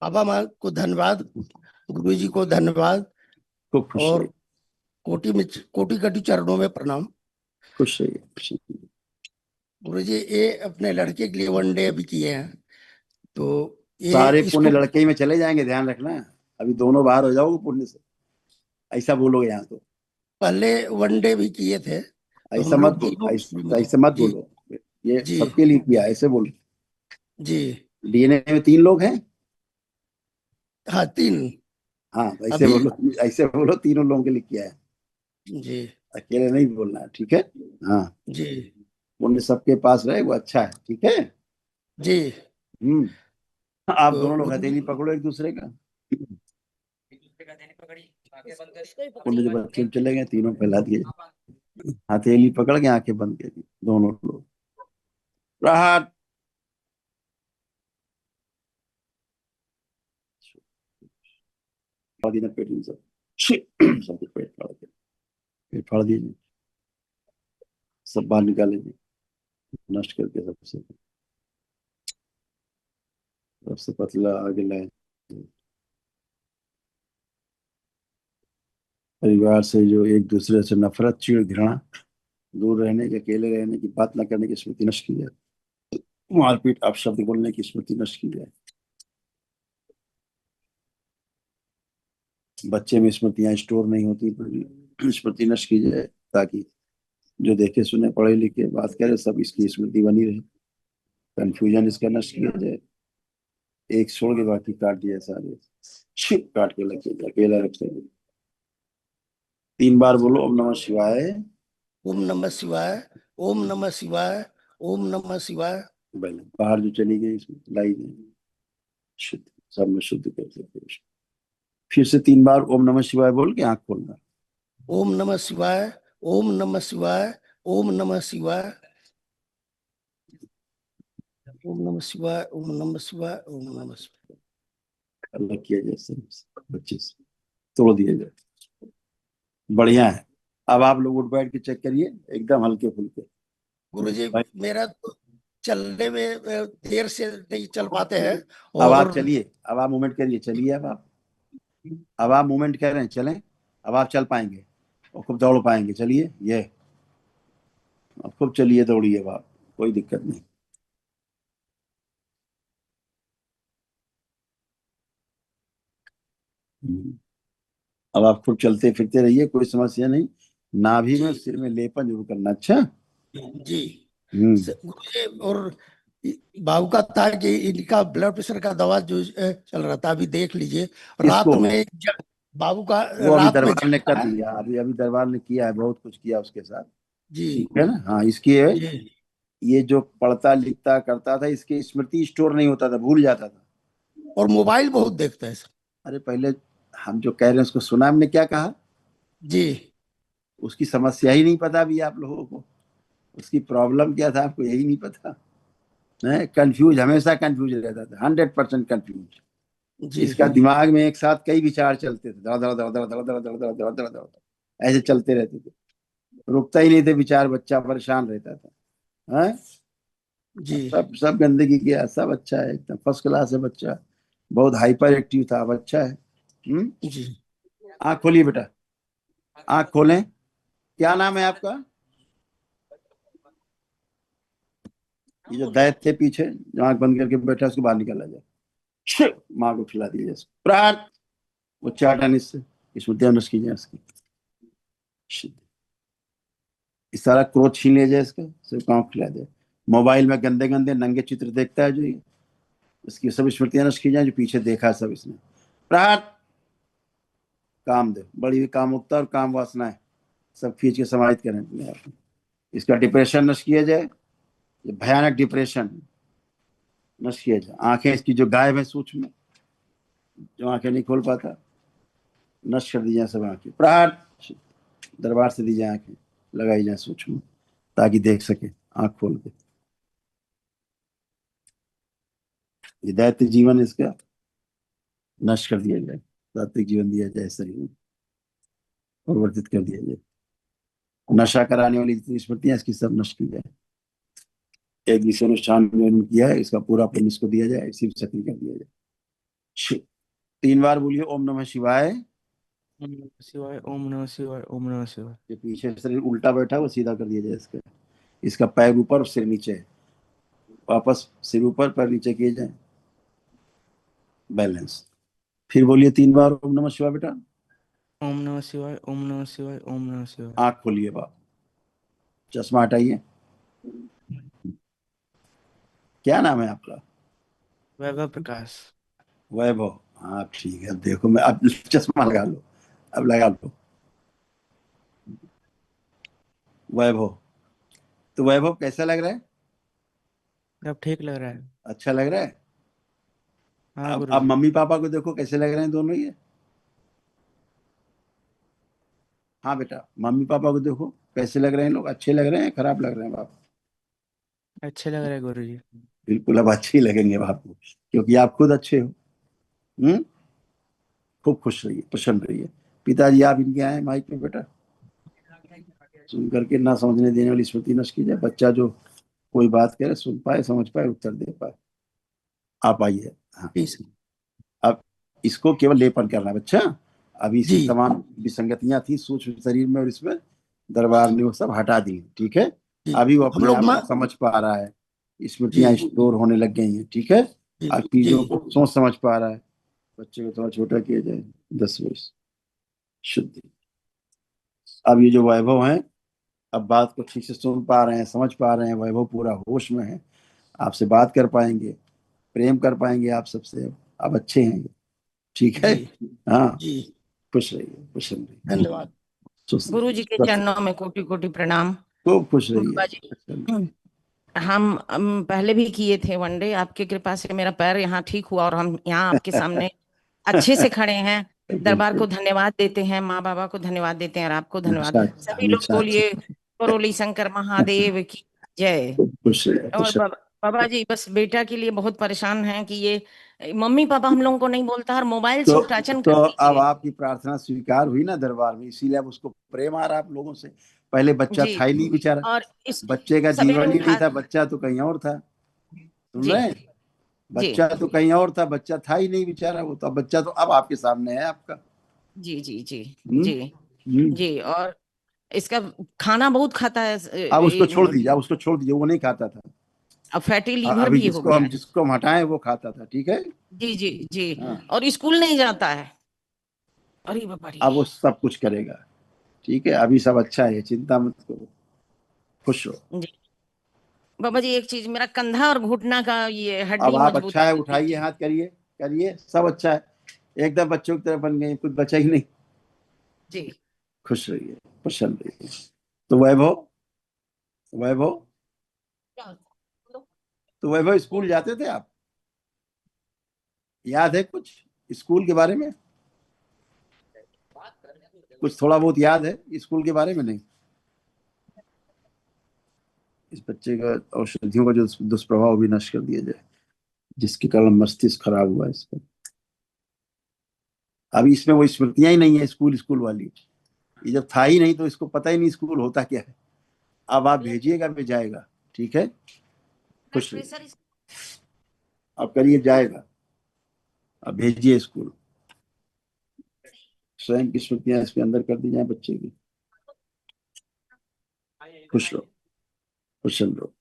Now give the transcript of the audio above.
बाबा माँ को धन्यवाद, गुरु जी को धन्यवाद, खूब खुश और रहिए। कोटि कोटि चरणों में प्रणाम। खुश रहिए, खुश रहिए। गुरु जी, ये अपने लड़के के लिए वनडे अभी किए हैं, तो ये सारे पुण्य इसको लड़के ही में चले जाएंगे, ध्यान रखना। अभी दोनों बाहर हो जाओगे पुण्य से, ऐसा बोलोगे यहाँ तो। पहले वनडे भी किए थे, तो ऐसा हम मत लोग बोल, तीनों ऐसे मत जी। बोलो। ये जी। सबके लिए किया, ऐसे बोलो। जी। डीएनए में 3 लोग हैं। हाँ, तीन। हाँ, तो ऐसे अभी। बोलो, ऐसे बोलो, तीनों लोगों के लिए किया है। जी। अकेले नहीं बोलना है, ठीक है। हाँ, जी। पुण्य सबके पास रहे, वो अच्छा है, ठीक है। जी। आप तो दोनों लोग गुरु जी, हथेली पकड़ो एक दूसरे का। पुण्य जो बच्चे चले गए, तीनों फैला दिए। हथेली पकड़ के आंखें बंद कर दी दोनों लोग। राहत। फाड़ दी ना पेट में सब। सबके पेट फाड़ दिए, पेट फाड़ दिए, सब बाहर निकाले दी, नष्ट करके सबसे। सबसे पतला आगे लाए। परिवार से जो एक दूसरे से नफरत, चिड़, घृणा, दूर रहने की, अकेले रहने की, बात न करने की स्मृति नष्ट की जाए। मारपीट, अपशब्द बोलने की स्मृति नष्ट की जाए। बच्चे में स्मृतियां स्टोर नहीं होती, स्मृति नष्ट की जाए, ताकि जो देखे सुने पढ़े लिखे बात करे सब इसकी स्मृति बनी रहे। कंफ्यूजन इसका नष्ट किया जाए। एक छोड़ के बाकी काट दिया सारे, छिप काट के लगे अकेला रख ले। 3 बार बोलो ओम नमः शिवाय। ओम नमः शिवाय, ओम नमः शिवाय, ओम नमः शिवाय। बाहर जो चली गई इसमें लाई गई, शुद्ध, सब में शुद्ध कर देते। फिर से 3 बार ओम नमः शिवाय बोल के आंख खोलना। ओम नमः शिवाय, ओम नमः शिवाय, ओम नमः शिवाय, ओम नमः शिवाय, ओम नमः शिवाय, ओम नमः शिवाय। अलग किया जाए बच्चे से, तोड़ दिया जाए। बढ़िया है। अब आप लोग उठ बैठ के चेक करिए, एकदम हल्के फुल्के। गुरु जी, भाई, मेरा तो चलने में देर से नहीं चल पाते हैं। अब आप और चलिए, अब आप मूवमेंट करिए, चलिए अब आप मूवमेंट कर रहे हैं, चलें। अब आप चल पाएंगे और खूब दौड़ पाएंगे, चलिए। ये अब खूब चलिए, दौड़िए, अब आप, कोई दिक्कत नहीं। अब आप खूब चलते फिरते रहिए, कोई समस्या नहीं। नाभि में, जी। सिर में लेपन जरूर करना, अच्छा। जी। हम्म। गुरु जी, और बाबू का था कि इनका ब्लड प्रेशर का दवा जो चल रहा था, अभी देख लीजिए। रात किसको? में बाबू का वो अभी रात में दरबार ने कर जगता है। दिया, अभी अभी दरबार ने किया है, बहुत कुछ किया उसके साथ। जी। ठीक है ना, हाँ, इसकी है। जी। ये जो पढ़ता लिखता करता था, इसकी स्मृति स्टोर नहीं होता था, भूल जाता था। और मोबाइल बहुत देखता है सर। अरे पहले हम जो कह रहे हैं उसको सुना, हमने क्या कहा? जी। उसकी समस्या ही नहीं पता अभी आप लोगों को। उसकी प्रॉब्लम क्या था आपको यही नहीं पता है। कंफ्यूज, हमेशा कंफ्यूज रहता था, 100% कंफ्यूज। जी। इसका दिमाग में एक साथ कई विचार चलते थे, धड़ धड़ धड़ धड़ धड़ धड़ धड़ धड़ धड़ धड़ धड़, ऐसे चलते रहते थे। रुकता ही नहीं थे विचार, बच्चा परेशान रहता था। है, जी। सब सब गंदगी किया, सब अच्छा है, एकदम फर्स्ट क्लास है बच्चा। बहुत हाइपर एक्टिव था, अब अच्छा है। हम्म। जी। आँख खोलिए बेटा, आँख खोलें। क्या नाम है आपका? ये जो दैत थे पीछे, जो आँख बंद करके बैठा, उसको बाहर निकाला जाए। माँ को खिला दिया जाए, प्राण उच्चाटन, इससे स्मृतियां नष्ट की जाए इसकी। इस सारा क्रोध छीन लिया जाए इसका, सिर्फ काम खिला जाए। मोबाइल में गंदे गंदे नंगे चित्र देखता है जो ये, इसकी सब स्मृतियां नष्ट की जाए, जो पीछे देखा है सब इसने। प्राण काम दे, बड़ी हुई कामुकता और काम वासनाएं सब खींच के समाहित करें अपने आप में। इसका डिप्रेशन नष्ट किया जाए, ये भयानक डिप्रेशन नष्ट किया जाए। आंखें इसकी जो गायब है सूक्ष्म, जो आंखें नहीं खोल पाता, नष्ट कर दी जाए सब आंखें। प्रहार दरबार से दी जाए आंखें, लगाई जाए सूक्ष्म, ताकि देख सके आंख खोल के। ये दैत्य जीवन इसका नष्ट कर दिया जाए, सात्विक जीवन दिया जाए शरीर में, परिवर्तित कर दिया जाए। नशा कराने वाली जितनी स्मृतियां इसकी सब नष्ट की जाए। एक विषय अनुष्ठान में किया है, इसका पूरा पुण्य इसको दिया जाए, इसी सक्रिय कर दिया जाए। 3 बार बोलिए ओम नमः शिवाय। ओम नमः शिवाय, ओम नमः शिवाय, ओम नमः शिवाय। ये पीछे शरीर उल्टा बैठा है वो सीधा कर दिया जाए इसका। इसका पैर ऊपर सिर नीचे, वापस सिर ऊपर पैर नीचे किए जाए, बैलेंस। फिर बोलिए 3 बार ओम नमः शिवाय बेटा। ओम नमः शिवाय, ओम नमः शिवाय, ओम नमः शिवाय। आंख खोलिए बाप, चश्मा हटाइए। क्या नाम है आपका? वैभव प्रकाश। वैभव। हाँ ठीक है, देखो मैं अब चश्मा लगा लो, अब लगा लो। वैभव, तो वैभव कैसा लग रहा है? अब ठीक लग रहा है। अच्छा लग रहा है। हाँ अब गुरुजी। मम्मी पापा को देखो कैसे लग रहे हैं दोनों ये। हाँ बेटा, मम्मी पापा को देखो कैसे लग रहे हैं लोग, अच्छे लग रहे हैं खराब लग रहे हैं बाप? अच्छे लग रहे हैं गुरुजी। बिल्कुल अब अच्छे ही लगेंगे बाप को, क्योंकि आप खुद अच्छे हो। हम्म। खूब खुश रहिए, प्रसन्न रहिए। पिताजी आप इनके आए माइक में बेटा। सुन करके ना समझने देने वाली स्मृति नष्ट की जाए। बच्चा जो कोई बात करे सुन पाए, समझ पाए, उत्तर दे पाए। आप आइए। हाँ, जी सर। अब इसको केवल लेपन करना है बच्चा। अभी इसकी जी तमाम विसंगतियां थी सूक्ष्म शरीर में और इसमें, दरबार ने वो सब हटा दी। ठीक है, जी अभी वो हम अपने लोग आप माँ। को समझ पा रहा है, जी स्मृतियां स्टोर होने लग गई हैं। ठीक है, जी अब जी चीजों को सोच समझ पा रहा है। बच्चे को थोड़ा छोटा किया जाए, 10 वर्ष शुद्धि। अब ये जो वैभव है, अब बात को ठीक से सुन पा रहे हैं, समझ पा रहे हैं, वैभव पूरा होश में है, आपसे बात कर पाएंगे, प्रेम कर पाएंगे आप सबसे। अब अच्छे हैं ये। ठीक है। जी हाँ, जी। खुश रहिए, प्रसन्न रहिए, धन्यवाद। गुरु जी के चरणों में कोटि कोटि प्रणाम। खूब खुश रहिए, बाबा जी, प्रसन्न रहिए। हम पहले भी किए थे वनडे, आपकी कृपा से मेरा पैर यहाँ ठीक हुआ और हम यहाँ आपके सामने अच्छे से खड़े हैं। दरबार बिल्कुल। को धन्यवाद देते हैं, माँ बाबा को धन्यवाद देते हैं और आपको धन्यवाद। हमेशा अच्छा, सभी लोग हमेशा बोलिए अच्छा। करोली शंकर महादेव की जय। खूब खुश रहिए, और प्रसन्न। बाबा जी बस बेटा के लिए बहुत परेशान हैं कि ये मम्मी पापा हम लोगों को नहीं बोलता और मोबाइल से तो उठाचन तो कर अब दीजिए। आपकी प्रार्थना स्वीकार हुई ना दरबार में, इसीलिए अब उसको प्रेम आ रहा है आप लोगों से। पहले बच्चा जी था ही नहीं बेचारा, और इस बच्चे का सवेरे जीवन ही नहीं उठा। था, बच्चा तो कहीं और था। सुन जी रहे हैं? जी बच्चा तो कहीं और था, बच्चा था ही नहीं बेचारा वो तो। अब बच्चा तो अब आपके सामने है आपका। जी जी जी हम्म। जी हम्म। जी। और इसका खाना बहुत खाता है अब उसको छोड़ दीजिए, अब उसको छोड़ दीजिए, वो नहीं खाता था। अब फैटी लीवर अभी भी हो गया है। जिसको हम हटाएं वो खाता था। ठीक है। जी जी जी। हाँ, और स्कूल नहीं जाता है। अरे बाबा रे। अब वो सब कुछ करेगा। ठीक है, अभी सब अच्छा है, चिंता मत करो, खुश हो। जी बाबा जी, एक चीज, मेरा कंधा और घुटना का ये अब हड्डी आप अच्छा मजबूती है, कर उठाइए दीजिए। हाथ, करिए करिए, सब अच्छा है। एकदम बच्चों की तरह बन गए, कुछ बचा ही नहीं। जी खुश रहिए, प्रसन्न रहिए। तो वैभव, वैभव, तो वैभव स्कूल जाते थे आप? याद है कुछ स्कूल के बारे में? कुछ थोड़ा बहुत याद है स्कूल के बारे में? नहीं। इस बच्चे का औषधियों का जो दुष्प्रभाव भी नष्ट कर दिया जाए, जिसके कारण मस्तिष्क खराब हुआ है इस पर। अभी इसमें वो स्मृतियां ही नहीं है स्कूल स्कूल वाली। ये जब था ही नहीं तो इसको पता ही नहीं स्कूल होता क्या है। अब आप भेजिएगा, मैं जाएगा। ठीक है, खुश रहिए। प्रेशर। अब करिए जाएगा, अब भेजिए स्कूल। स्वयं की स्मृतियां इसके अंदर कर दी जाए बच्चे की। खुश रहो, प्रसन्न रहो।